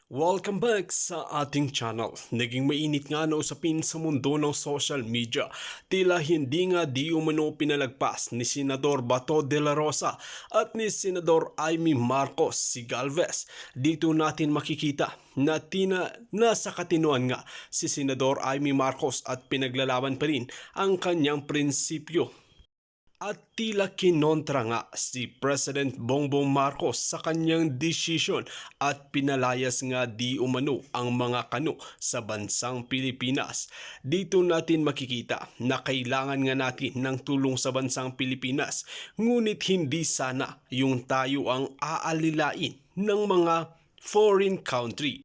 Welcome back sa ating channel. Naging mainit nga na usapin sa mundo ng social media. Tila hindi nga di umano pinalagpas ni Senador Bato de la Rosa at ni Senador Imee Marcos si Gälvez. Dito natin makikita na nasa katinuan nga si Senador Imee Marcos at pinaglalaban pa rin ang kanyang prinsipyo. At tila Kïnönträ nga si President Bongbong Marcos sa kanyang desisyon at pinalayas nga di umano ang mga Kano sa bansang Pilipinas. Dito natin makikita na kailangan nga natin ng tulong sa bansang Pilipinas, ngunit hindi sana yung tayo ang aalilain ng mga foreign country.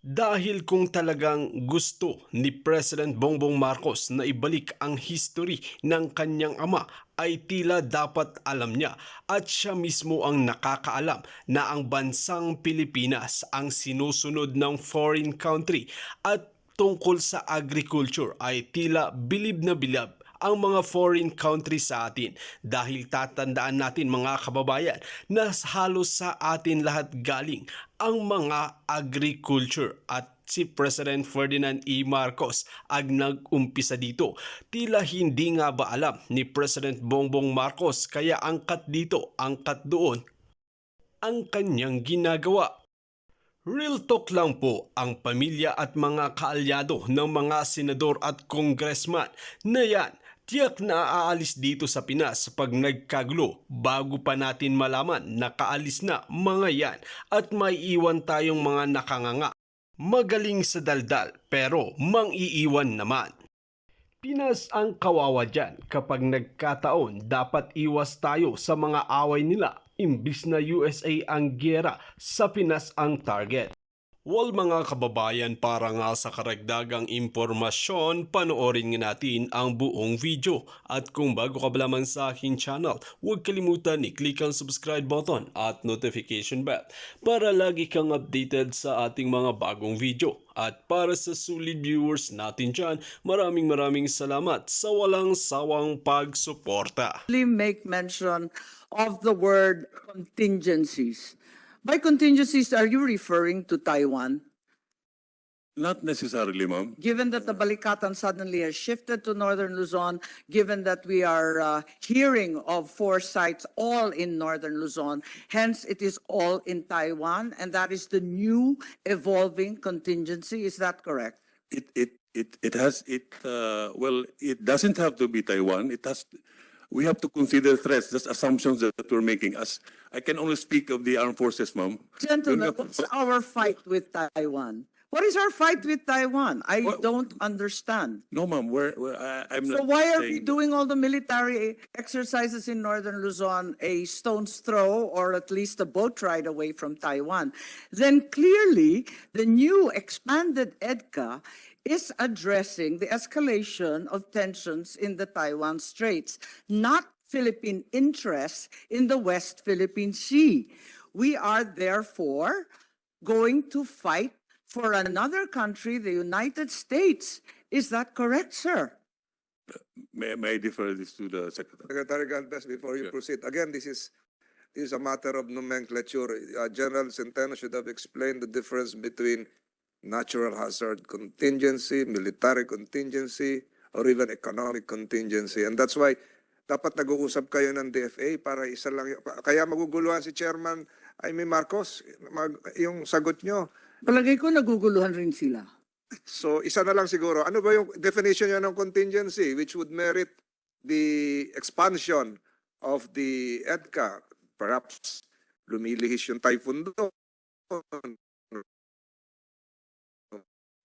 Dahil kung talagang gusto ni President Bongbong Marcos na ibalik ang history ng kanyang ama, ay tila dapat alam niya at siya mismo ang nakakaalam na ang bansang Pilipinas ang sinusunod ng foreign country at tungkol sa agriculture ay tila bilib na bilib ang mga foreign country sa atin, dahil tatandaan natin mga kababayan na halos sa atin lahat galing ang mga agriculture at si President Ferdinand E. Marcos ang nag-umpisa dito. Tila hindi nga ba alam ni President Bongbong Marcos, kaya angkat dito, angkat doon ang kanyang ginagawa. Real talk lang po, ang pamilya at mga kaalyado ng mga senador at congressman na yan, tiyak na aalis dito sa Pinas pag nagkagulo bago pa natin malaman na kaalis na mga yan at may iwan tayong mga nakanganga. Magaling sa daldal pero mang-iiwan naman. Pinas ang kawawa dyan kapag nagkataon, dapat iwas tayo sa mga away nila imbis na USA ang giyera, sa Pinas ang target. Well mga kababayan, para nga sa karagdagang impormasyon, panoorin nga natin ang buong video. At kung bago ka ba lamang sa aking channel, huwag kalimutan i-click ang subscribe button at notification bell para lagi kang updated sa ating mga bagong video. At para sa solid viewers natin dyan, maraming salamat sa walang sawang pagsuporta. Make mention of the word contingencies. By contingencies, are you referring to Taiwan? Not necessarily, ma'am. Given that the Balikatan suddenly has shifted to northern Luzon, given that we are hearing of 4 sites all in northern Luzon, hence it is all in Taiwan, and that is the new evolving contingency. Is that correct? It doesn't have to be Taiwan. We have to consider threats. That's assumptions that we're making. As I can only speak of the armed forces, ma'am. Gentlemen, what's our fight with Taiwan? What is our fight with Taiwan? I don't understand. No, ma'am. I'm So not why are we saying- doing all the military exercises in northern Luzon a stone's throw or at least a boat ride away from Taiwan? Then clearly the new expanded EDCA is addressing the escalation of tensions in the Taiwan Straits, not Philippine interests in the West Philippine Sea. We are therefore going to fight for another country, the United States. Is that correct, sir? May I defer this to the Secretary? Secretary Galvez, before you proceed, again, this is a matter of nomenclature. General Centeno should have explained the difference between natural hazard contingency, military contingency, or even economic contingency. And that's why dapat nag-uusap kayo ng DFA para isa lang. Kaya maguguluhan si Chairman Imee Marcos, yung sagot nyo. Palagay ko naguguluhan rin sila. So isa na lang siguro. Ano ba yung definition nyo ng contingency which would merit the expansion of the EDCA? Perhaps lumilihis yung typhoon doon.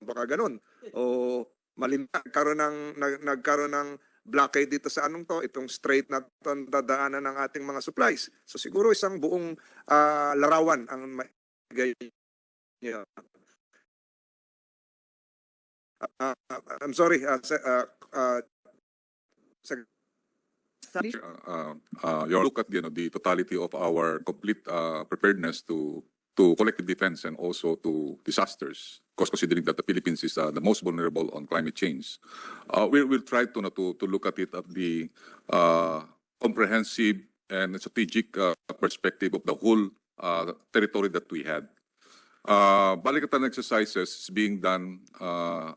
Baka ganun. O nagkaroon ng blockade dito sa itong strait na dadaanan ng ating mga supplies. So siguro isang buong larawan ang magigay niya. I'm sorry, you look at the totality of our complete preparedness to collective defense and also to disasters. Of course, considering that the Philippines is the most vulnerable on climate change, we'll try to look at it at the comprehensive and strategic perspective of the whole territory that we had. Balikatan exercises is being done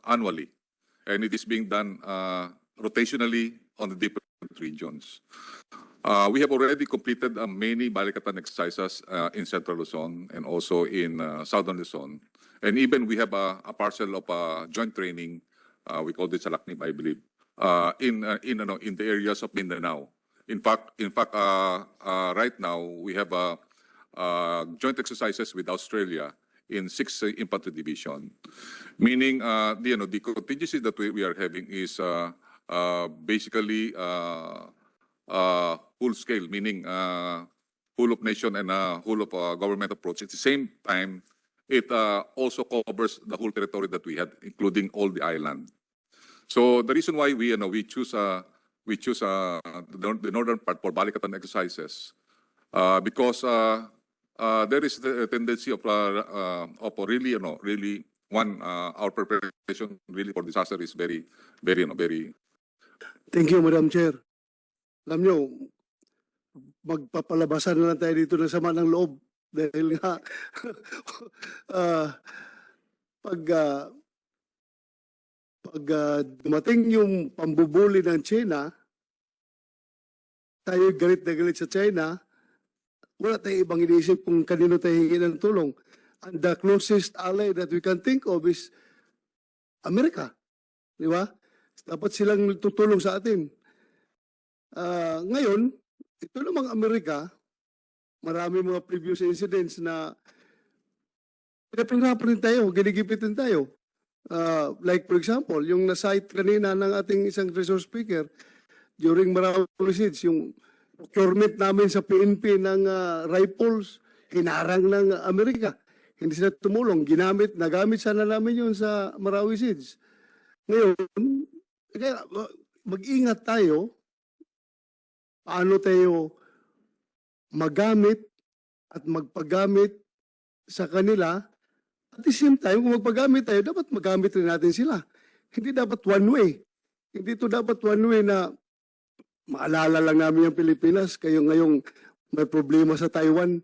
annually, and it is being done rotationally on the different regions. We have already completed many Balikatan exercises in Central Luzon and also in Southern Luzon. And even we have a parcel of joint training, we call this Salaknib, I believe, in the areas of Mindanao. In fact, right now we have joint exercises with Australia in 6th Infantry Division, meaning the contingency that we are having is basically full scale, meaning whole of nation and whole of government approach. At the same time, it also covers the whole territory that we had, including all the island. So the reason why we choose the northern part for Balikatan exercises, because there is the tendency of really, really our preparation really for disaster is very. Thank you, Madam Chair. Alam nyo, magpapalabasan na lang tayo dito ng sama ng loob dahil nga pag dumating yung pambubuli ng China, tayo galit na galit sa China, wala tayong ibang iniisip kung kanino tayo hingi ng tulong. And the closest ally that we can think of is Amerika. Di ba? Dapat silang tutulong sa atin. Ngayon, ito namang Amerika, marami mga previous incidents na pinapahirapan rin tayo, ginigipitin tayo. Like for example, yung na-cite kanina ng ating isang resource speaker during Marawi Siege, yung procurement namin sa PNP ng rifles, hinarang ng Amerika. Hindi sila tumulong. Nagamit sana namin yun sa Marawi Siege. Ngayon, kaya mag-ingat tayo paano tayo magamit at magpagamit sa kanila. At the same time, kung magpagamit tayo, dapat magamit rin natin sila. Hindi dapat one way. Hindi ito dapat one way na maalala lang namin ang Pilipinas. Kayo ngayong may problema sa Taiwan,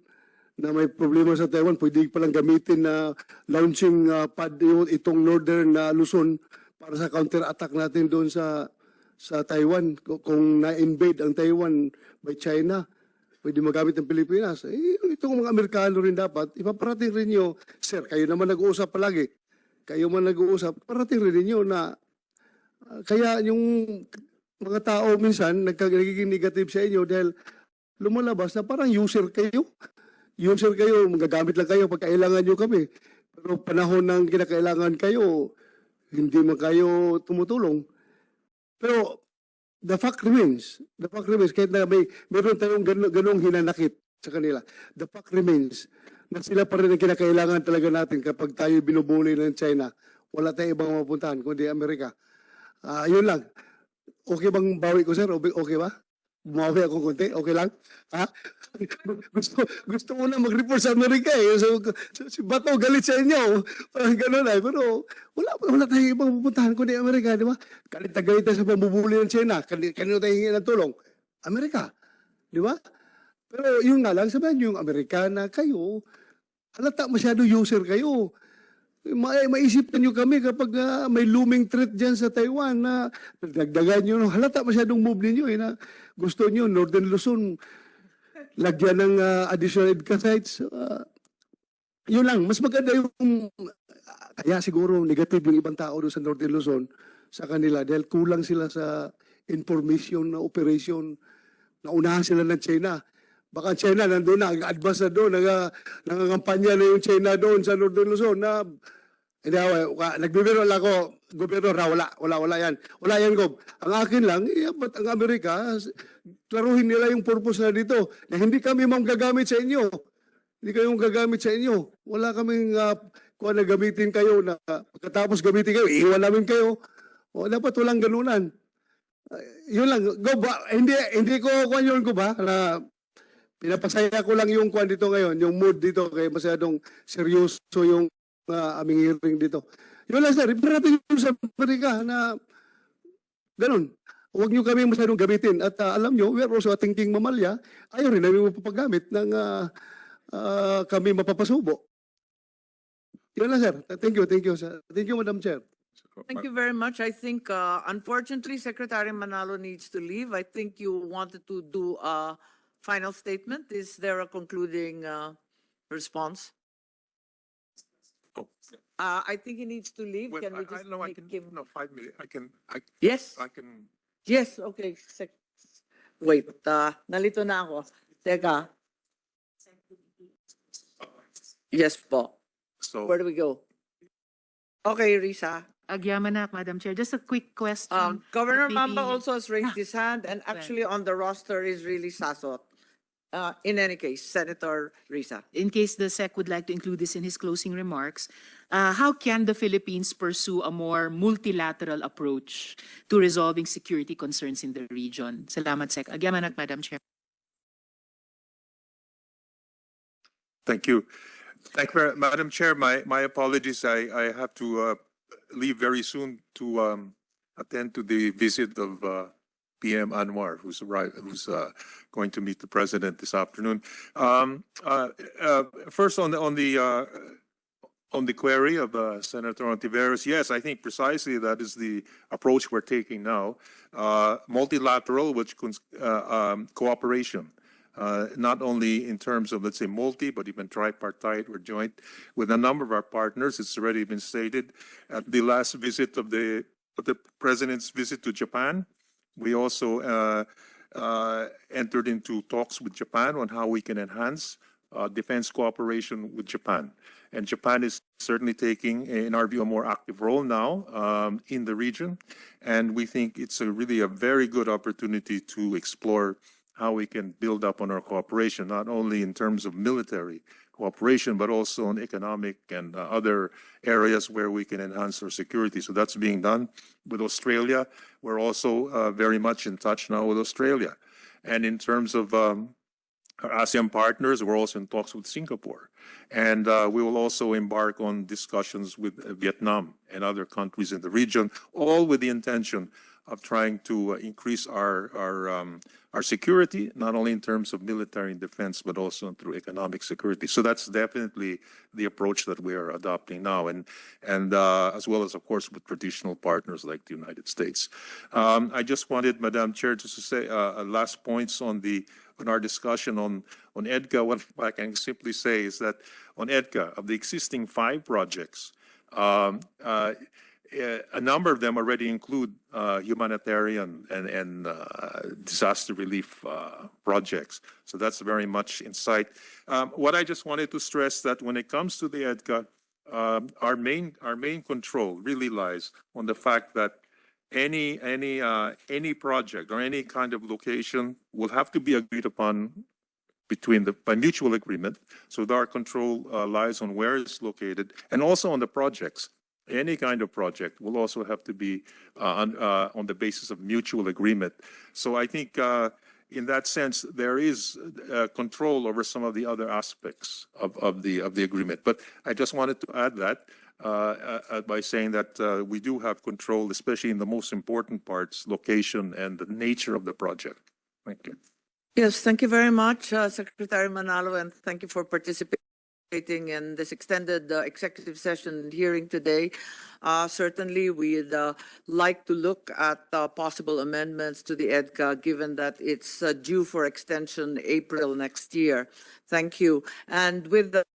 pwede palang gamitin na launching pad itong Northern Luzon para sa counter-attack natin doon sa Taiwan. Kung na-invade ang Taiwan by China, pwede magamit ng Pilipinas. Itong mga Amerikano rin dapat, ipaparating rin nyo, sir, kayo naman nag-uusap palagi. Parating rin nyo na kaya yung mga tao minsan nagiging negative sa inyo dahil lumalabas na parang user kayo. Magagamit lang kayo pag kailangan nyo kami. Pero panahon ng kinakailangan kayo, hindi man kayo tumutulong. Pero the fact remains, kahit na meron tayong ganong hinanakit sa kanila, the fact remains na sila pa rin ang kinakailangan talaga natin kapag tayo binubuli ng China. Wala tayong ibang mapuntahan kundi Amerika. Yun lang. Okay bang bawi ko, sir? Okay ba? Bumawi ako konti? Okay lang? Ha? gusto ko na mag-report sa Amerika eh. So, si Bato galit sa inyo. Parang gano'n ay. Pero wala tayong ibang pupuntahan kundi Amerika, di ba? Galit na galit sa pambubuli ng China. Kanino tayo hingi ng tulong? Amerika. Di ba? Pero yun nga lang, sabihin nyo yung Amerikana kayo, halata masyado user kayo. Maisipan nyo kami kapag may looming threat dyan sa Taiwan na dagdagan nyo, halata masyadong move ninyo na gusto nyo, Northern Luzon, lagyan ng additional EDCA sites. Yun lang, mas maganda yung, kaya siguro negative yung ibang tao doon sa Northern Luzon sa kanila dahil kulang sila sa information na operation, naunahan sila ng China. Baka China nandun na, advance na doon, nangangampanya na yung China doon sa Northern Luzon na, hindi nagbibiro lang ako, gobyerno wala yan. Wala yan, Gob. Ang akin lang, ba't ang Amerika, klaruhin nila yung purpose na dito, na hindi kami gagamit sa inyo. Hindi kayong gagamit sa inyo. Wala kaming kung na gamitin kayo, na pagkatapos gamitin kayo, iiwan namin kayo. O, dapat walang ganunan. Yun lang, Gob, hindi ko kuhan yun, Gob, na pinapasaya ko lang yung kuhan dito ngayon, yung mood dito, kaya masyadong seryoso yung aming hearing dito. Yun lang, sir, iparating nyo sa Amerika na ganun. Huwag nyo kami masyadong gamitin. At alam nyo, we are also a thinking mamalya. Ayaw rin namin mapapagamit ng kami mapapasubo. Yun lang, sir. Thank you, sir. Thank you, Madam Chair. Thank you very much. I think, unfortunately, Secretary Manalo needs to leave. I think you wanted to do a final statement. Is there a concluding response? I think he needs to leave. Well, Can we I just know I make can, him? no, 5 minutes. Yes, I can, yes, okay. Wait, nalito na ako. Teka. Yes po. so, Where do we go? Okay, Risa. Agyamanak, Madam Chair. Just a quick question. Governor Maybe- Mamba also has raised his hand, and actually on the roster is really Sasot. In any case, Senator Risa. In case the SEC would like to include this in his closing remarks, how can the Philippines pursue a more multilateral approach to resolving security concerns in the region? Salamat, Sec. Agyamanak, Madam Chair. thank you. Madam Chair, my apologies. I have to leave very soon to attend to the visit of PM Anwar, who's going to meet the president this afternoon. First on the query of Senator Ontiveros, yes, I think precisely that is the approach we're taking now. Multilateral, which cooperation. Not only in terms of, let's say, multi, but even tripartite or joint with a number of our partners. It's already been stated at the last visit of the president's visit to Japan. We also entered into talks with Japan on how we can enhance defense cooperation with Japan. And Japan is certainly taking, in our view, a more active role now in the region. And we think it's really a very good opportunity to explore how we can build up on our cooperation, not only in terms of military cooperation, but also on economic and other areas where we can enhance our security. So that's being done with Australia. We're also very much in touch now with Australia. And in terms of our ASEAN partners, we're also in talks with Singapore. And we will also embark on discussions with Vietnam and other countries in the region, all with the intention of trying to increase our security, not only in terms of military and defense, but also through economic security. So that's definitely the approach that we are adopting now, and as well as, of course, with traditional partners like the United States. I just wanted, Madam Chair, just to say last points on our discussion on EDCA. What I can simply say is that on EDCA, of the existing 5 projects, a number of them already include humanitarian and disaster relief projects. So that's very much in sight. What I just wanted to stress that when it comes to the EDCA, our main control really lies on the fact that any project or any kind of location will have to be agreed upon by mutual agreement. So our control lies on where it's located and also on the projects. Any kind of project will also have to be on the basis of mutual agreement. So I think in that sense, there is control over some of the other aspects of the agreement. But I just wanted to add that by saying that we do have control, especially in the most important parts, location and the nature of the project. Thank you. Yes, thank you very much, Secretary Manalo, and thank you for participating in this extended executive session hearing today. Certainly, we'd like to look at possible amendments to the EDCA, given that it's due for extension April next year. Thank you. And with that,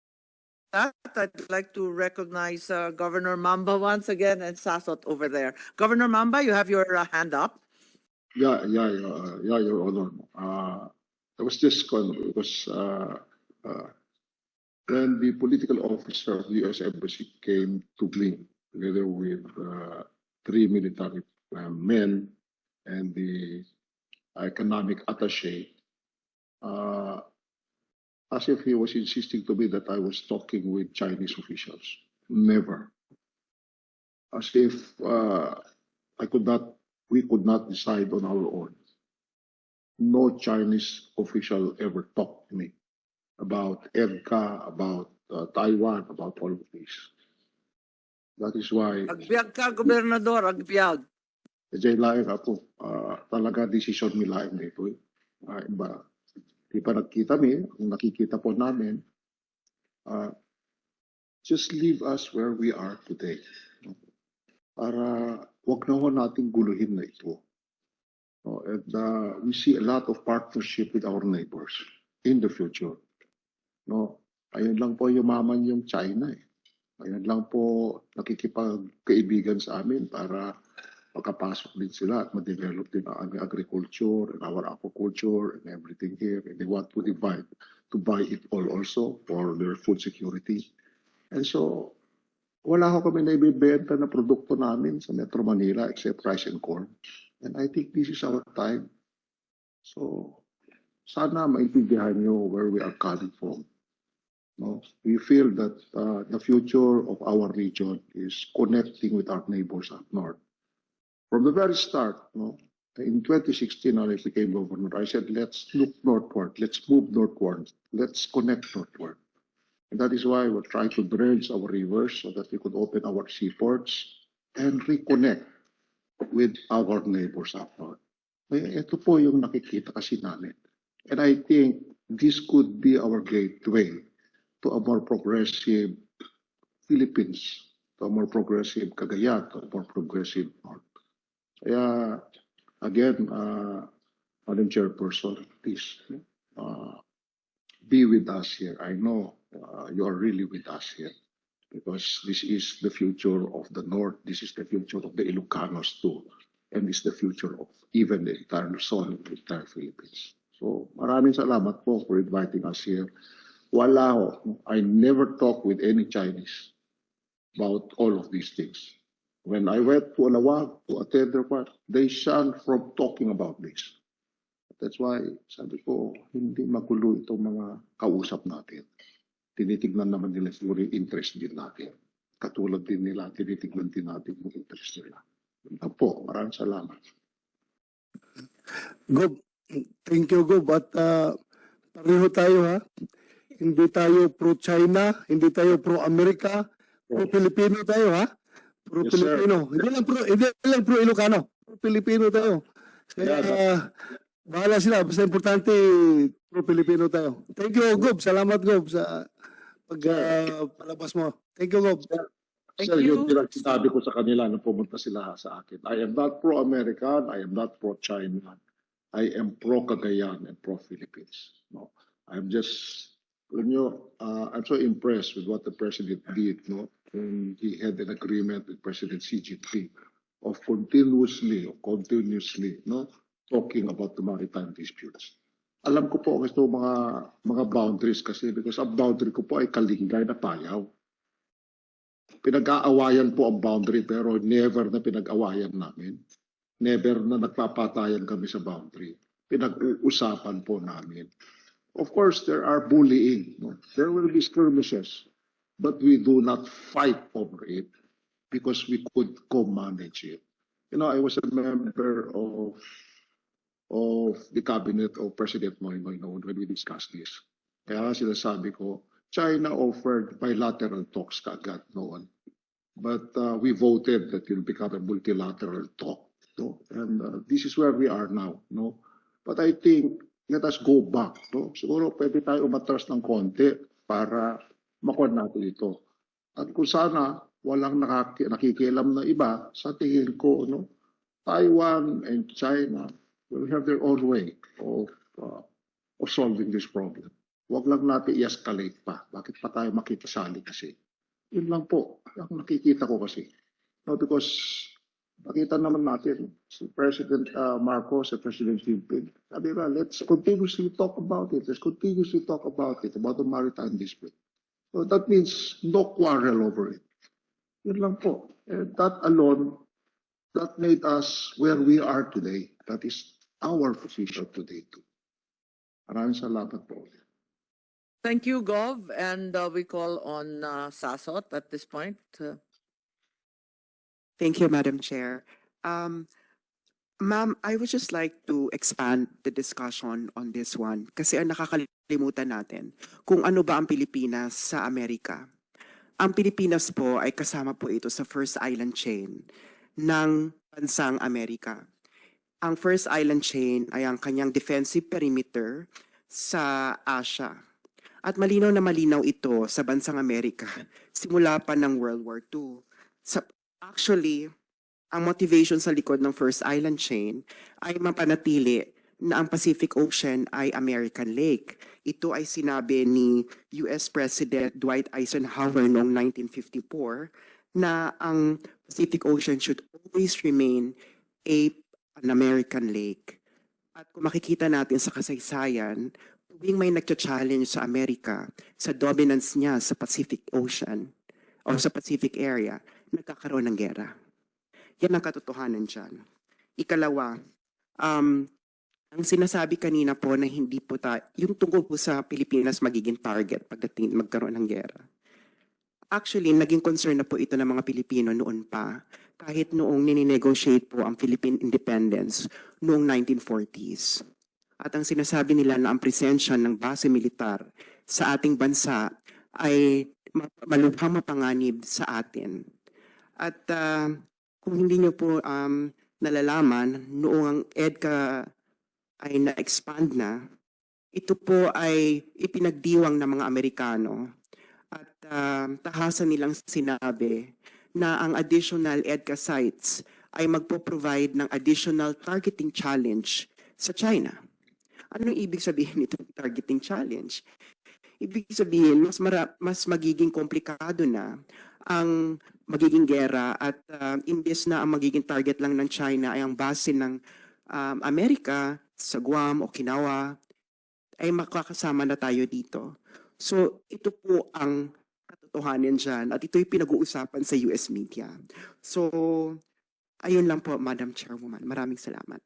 I'd like to recognize Governor Mamba once again and Sasot over there. Governor Mamba, you have your hand up. Yeah, Your Honor. I was just because when the political officer of the U.S. Embassy came to me together with 3 military men and the economic attaché, as if he was insisting to me that I was talking with Chinese officials. Never. As if we could not decide on our own. No Chinese official ever talked to me about EDCA, about Taiwan, about all of this. That is why, Agbiag ka, Gobernador, agbiag. dyan lang ako, talaga decision nila dito. Iba, di pa nagkita mi, kung nakikita po namin, just leave us where we are today. No? Para wag na ho nating guluhin na ito. No? And we see a lot of partnership with our neighbors in the future. No? Ayun lang po yumaman yung China eh. Ayun lang po nakikipagkaibigan sa amin para makapasok din sila at ma-develop din ang agriculture and our aquaculture and everything here. And they want to buy it all also for their food security. And so, wala ho kami na ibibenta na produkto namin sa Metro Manila except rice and corn. And I think this is our time. So, sana maintindihan nyo where we are coming from. No? We feel that the future of our region is connecting with our neighbors up north. From the very start, no, in 2016, when I became governor, I said, let's look northward, let's move northward, let's connect northward. And that is why we're trying to dredge our rivers so that we could open our seaports and reconnect with our neighbors up north. Ito po yung nakikita kasi namin. And I think this could be our gateway to a more progressive Philippines, to a more progressive Cagayan, to a more progressive North. Kaya, again, Madam Chairperson, please be with us here. I know you are really with us here because this is the future of the North. This is the future of the Ilocanos too. And this is the future of even the entire Luzon, the entire Philippines. So, maraming salamat po for inviting us here. Wala ho. I never talk with any Chinese about all of these things. When I went to Alawag to attend their part, they shunned from talking about this. That's why, sabi ko, hindi magulo itong mga kausap natin. Tinitignan naman nila siguro yung interest din natin. Katulad din nila, tinitignan din natin yung interest nila. Yan po, maraming salamat. Gob, thank you, Gob. At pareho tayo ha. Hindi tayo pro-China, hindi tayo pro-America, pro-Filipino tayo ha. Pro-Filipino. Hindi lang pro-Ilocano. Pro-Filipino tayo. Kaya bahala sila. Basta importante pro-Filipino tayo. Thank you, Gob. Salamat, Gob, sa pagpalabas mo. Thank you, Gob. Sir, yung sinabi ko sa kanila na pumunta sila sa akin. I am not pro-American, I am not pro-China. I am pro-Cagayan and pro-Philippines. No, I'm just, I'm so impressed with what the president did. No, and he had an agreement with President Xi Jinping of continuously, no, talking about the maritime disputes. Alam ko po gusto mga boundaries kasi because ang boundary ko po ay Kalingay na Payaw. Pinag-aawayan po ang boundary pero never na pinag-awayan namin. Never na nagpapatayan kami sa boundary. Pinag-uusapan po namin. Of course, there are bullying. No? There will be skirmishes. But we do not fight over it because we could co-manage it. You know, I was a member of the cabinet of President Noynoy when we discussed this. Kaya sinasabi ko, China offered bilateral talks kaagad noon. But we voted that it will become a multilateral talk. No? And this is where we are now. No? But I think, let us go back. No? Siguro pwede tayo umatras ng konti para makuha natin ito. At kung sana walang nakikialam na iba, sa tingin ko, no? Taiwan and China will have their own way of solving this problem. Huwag lang natin i-escalate pa. Bakit pa tayo makikasali kasi? Yun lang po. Ang nakikita ko kasi. No, because nakita naman natin si President Marcos at President Jinping. Sabi ba, let's continuously talk about it. Let's continuously talk about it, about the maritime dispute. So that means no quarrel over it. Yun lang po. And that alone, that made us where we are today. That is our position today too. Maraming salamat po. Thank you, Gov. And we call on Sasot at this point. Thank you, Madam Chair. Ma'am, I would just like to expand the discussion on this one kasi ang nakakalimutan natin kung ano ba ang Pilipinas sa Amerika. Ang Pilipinas po ay kasama po ito sa first island chain ng bansang Amerika. Ang first island chain ay ang kanyang defensive perimeter sa Asia. At malinaw na malinaw ito sa bansang Amerika simula pa ng World War II. Actually, ang motivation sa likod ng First Island Chain ay mapanatili na ang Pacific Ocean ay American Lake. Ito ay sinabi ni US President Dwight Eisenhower noong 1954 na ang Pacific Ocean should always remain an American lake. At kung makikita natin sa kasaysayan, tuwing may nagcha-challenge sa Amerika sa dominance niya sa Pacific Ocean o sa Pacific area, nagkakaroon ng gera. Yan ang katotohanan dyan. Ikalawa, ang sinasabi kanina po na hindi po yung tungkol po sa Pilipinas magiging target pagdating magkaroon ng gera. Actually, naging concern na po ito ng mga Pilipino noon pa, kahit noong nininegotiate po ang Philippine independence noong 1940s. At ang sinasabi nila na ang presensya ng base militar sa ating bansa ay malubhang mapanganib sa atin. At kung hindi nyo po nalalaman, noong ang EDCA ay na-expand na, ito po ay ipinagdiwang ng mga Amerikano at tahasan nilang sinabi na ang additional EDCA sites ay magpo-provide ng additional targeting challenge sa China. Anong ibig sabihin nitong targeting challenge? Ibig sabihin, mas magiging komplikado na ang magiging gera at imbes na ang magiging target lang ng China ay ang base ng Amerika sa Guam, Okinawa, ay makakasama na tayo dito. So ito po ang katotohanan dyan at ito'y pinag-uusapan sa US media. So ayun lang po, Madam Chairwoman. Maraming salamat.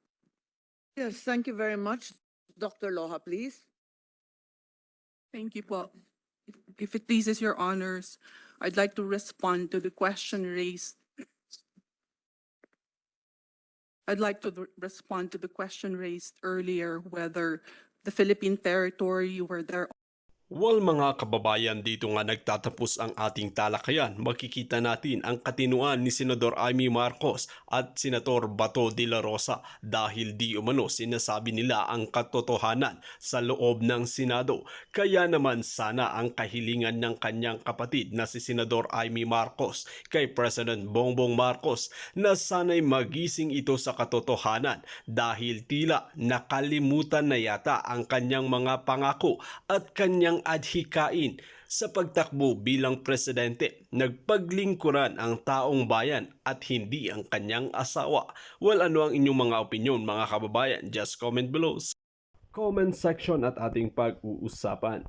Yes, thank you very much. Dr. Loha, please. Thank you po. If it pleases your honors, I'd like to respond to the question raised. I'd like to respond to the question raised earlier whether the Philippine territory were there. Well mga kababayan, dito nga nagtatapos ang ating talakayan. Makikita natin ang katinuan ni Senador Amy Marcos at Senator Bato de la Rosa dahil di umano sinasabi nila ang katotohanan sa loob ng Senado. Kaya naman sana ang kahilingan ng kanyang kapatid na si Senador Amy Marcos kay President Bongbong Marcos na sana'y magising ito sa katotohanan dahil tila nakalimutan na yata ang kanyang mga pangako at kanyang adhikain sa pagtakbo bilang presidente. Nagpaglingkuran ang taong bayan at hindi ang kanyang asawa. Well, ano ang inyong mga opinion mga kababayan? Just comment below. Comment section at ating pag-uusapan.